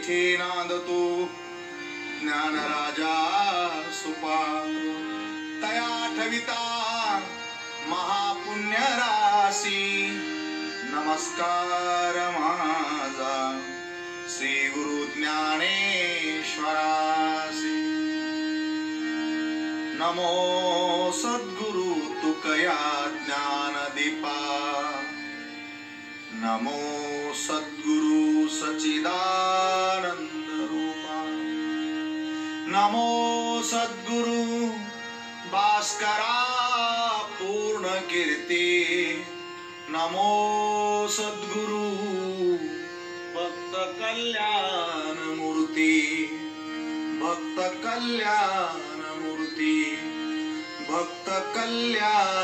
पीठे नांदतो ज्ञानराजा सुपात्रो तया ठविता महापुण्य राशी नमस्कार माझा श्री गुरु ज्ञानेश्वरासी नमो सद्गुरु तुकया ज्ञानदीपा नमो सद्गुरु सच्चिदानंद रूपा नमो सद्गुरु भास्करा पूर्ण कीर्ती नमो सद्गुरु भक्त कल्याण मूर्ती भक्त कल्याण मूर्ती भक्त कल्याण